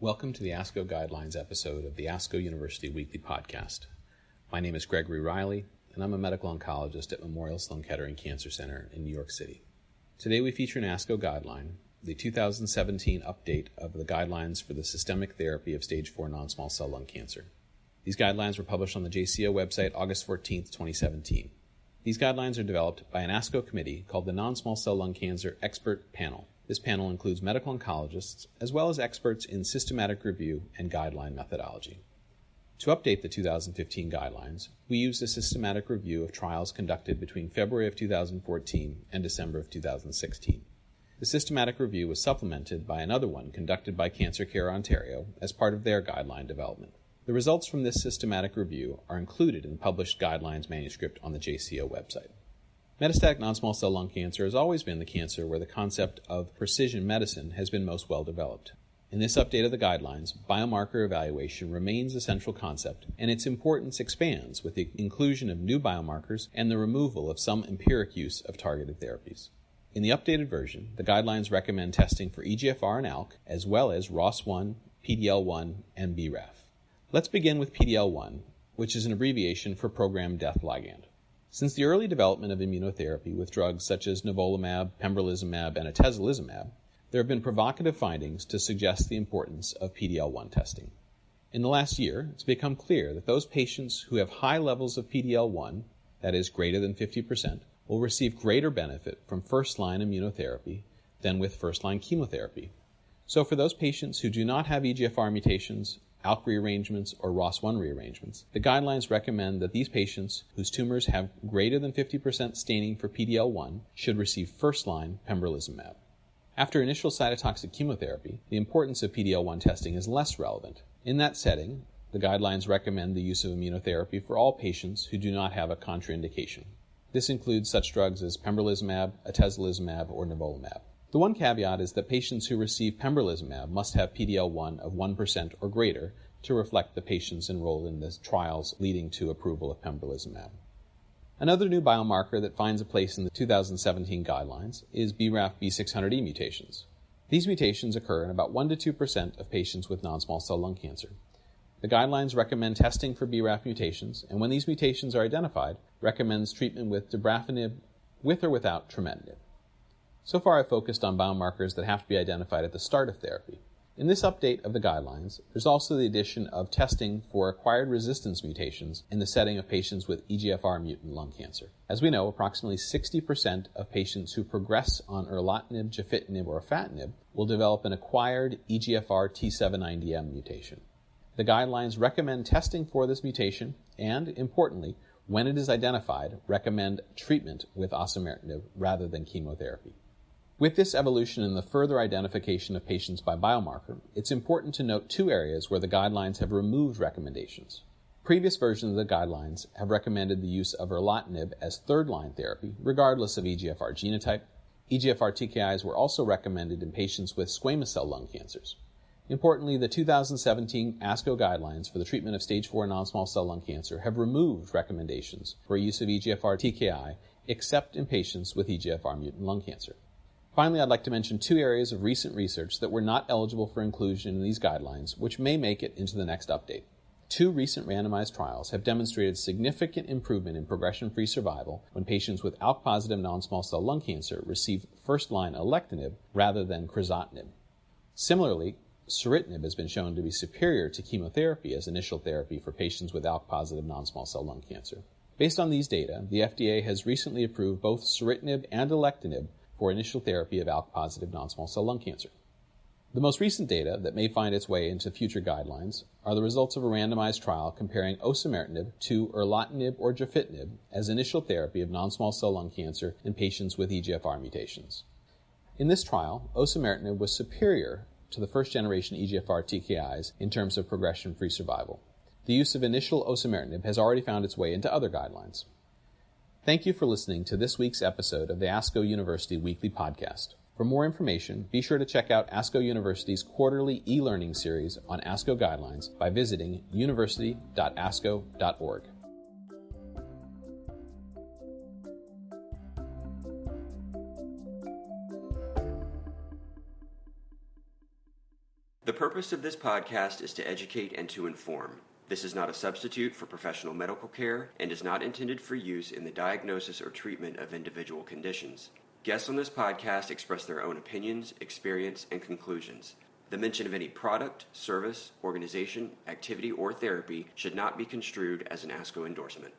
Welcome to the ASCO Guidelines episode of the ASCO University Weekly Podcast. My name is Gregory Riely, and I'm a medical oncologist at Memorial Sloan Kettering Cancer Center in New York City. Today we feature an ASCO guideline, the 2017 update of the guidelines for the systemic therapy of stage 4 non-small cell lung cancer. These guidelines were published on the JCO website August 14, 2017. These guidelines are developed by an ASCO committee called the Non-Small Cell Lung Cancer Expert Panel. This panel includes medical oncologists as well as experts in systematic review and guideline methodology. To update the 2015 guidelines, we used a systematic review of trials conducted between February of 2014 and December of 2016. The systematic review was supplemented by another one conducted by Cancer Care Ontario as part of their guideline development. The results from this systematic review are included in the published guidelines manuscript on the JCO website. Metastatic non-small cell lung cancer has always been the cancer where the concept of precision medicine has been most well developed. In this update of the guidelines, biomarker evaluation remains a central concept, and its importance expands with the inclusion of new biomarkers and the removal of some empiric use of targeted therapies. In the updated version, the guidelines recommend testing for EGFR and ALK, as well as ROS1, PD-L1, and BRAF. Let's begin with PD-L1, which is an abbreviation for programmed death ligand. Since the early development of immunotherapy with drugs such as nivolumab, pembrolizumab, and atezolizumab, there have been provocative findings to suggest the importance of PD-L1 testing. In the last year, it's become clear that those patients who have high levels of PD-L1, that is greater than 50%, will receive greater benefit from first-line immunotherapy than with first-line chemotherapy. So for those patients who do not have EGFR mutations, ALK rearrangements, or ROS1 rearrangements, the guidelines recommend that these patients whose tumors have greater than 50% staining for PD-L1 should receive first-line pembrolizumab. After initial cytotoxic chemotherapy, the importance of PD-L1 testing is less relevant. In that setting, the guidelines recommend the use of immunotherapy for all patients who do not have a contraindication. This includes such drugs as pembrolizumab, atezolizumab, or nivolumab. The one caveat is that patients who receive pembrolizumab must have PD-L1 of 1% or greater to reflect the patients enrolled in the trials leading to approval of pembrolizumab. Another new biomarker that finds a place in the 2017 guidelines is BRAF V600E mutations. These mutations occur in about 1 to 2% of patients with non-small cell lung cancer. The guidelines recommend testing for BRAF mutations, and when these mutations are identified, recommends treatment with dabrafenib with or without trametinib. So far, I've focused on biomarkers that have to be identified at the start of therapy. In this update of the guidelines, there's also the addition of testing for acquired resistance mutations in the setting of patients with EGFR mutant lung cancer. As we know, approximately 60% of patients who progress on erlotinib, gefitinib, or afatinib will develop an acquired EGFR T790M mutation. The guidelines recommend testing for this mutation and, importantly, when it is identified, recommend treatment with osimertinib rather than chemotherapy. With this evolution in the further identification of patients by biomarker, it's important to note two areas where the guidelines have removed recommendations. Previous versions of the guidelines have recommended the use of erlotinib as third-line therapy, regardless of EGFR genotype. EGFR TKIs were also recommended in patients with squamous cell lung cancers. Importantly, the 2017 ASCO guidelines for the treatment of stage 4 non-small cell lung cancer have removed recommendations for use of EGFR TKI except in patients with EGFR mutant lung cancer. Finally, I'd like to mention two areas of recent research that were not eligible for inclusion in these guidelines, which may make it into the next update. Two recent randomized trials have demonstrated significant improvement in progression-free survival when patients with ALK-positive non-small cell lung cancer receive first-line alectinib rather than crizotinib. Similarly, ceritinib has been shown to be superior to chemotherapy as initial therapy for patients with ALK-positive non-small cell lung cancer. Based on these data, the FDA has recently approved both ceritinib and alectinib for initial therapy of ALK-positive non-small cell lung cancer. The most recent data that may find its way into future guidelines are the results of a randomized trial comparing osimertinib to erlotinib or gefitinib as initial therapy of non-small cell lung cancer in patients with EGFR mutations. In this trial, osimertinib was superior to the first-generation EGFR TKIs in terms of progression-free survival. The use of initial osimertinib has already found its way into other guidelines. Thank you for listening to this week's episode of the ASCO University Weekly Podcast. For more information, be sure to check out ASCO University's quarterly e-learning series on ASCO Guidelines by visiting university.asco.org. The purpose of this podcast is to educate and to inform. This is not a substitute for professional medical care and is not intended for use in the diagnosis or treatment of individual conditions. Guests on this podcast express their own opinions, experience, and conclusions. The mention of any product, service, organization, activity, or therapy should not be construed as an ASCO endorsement.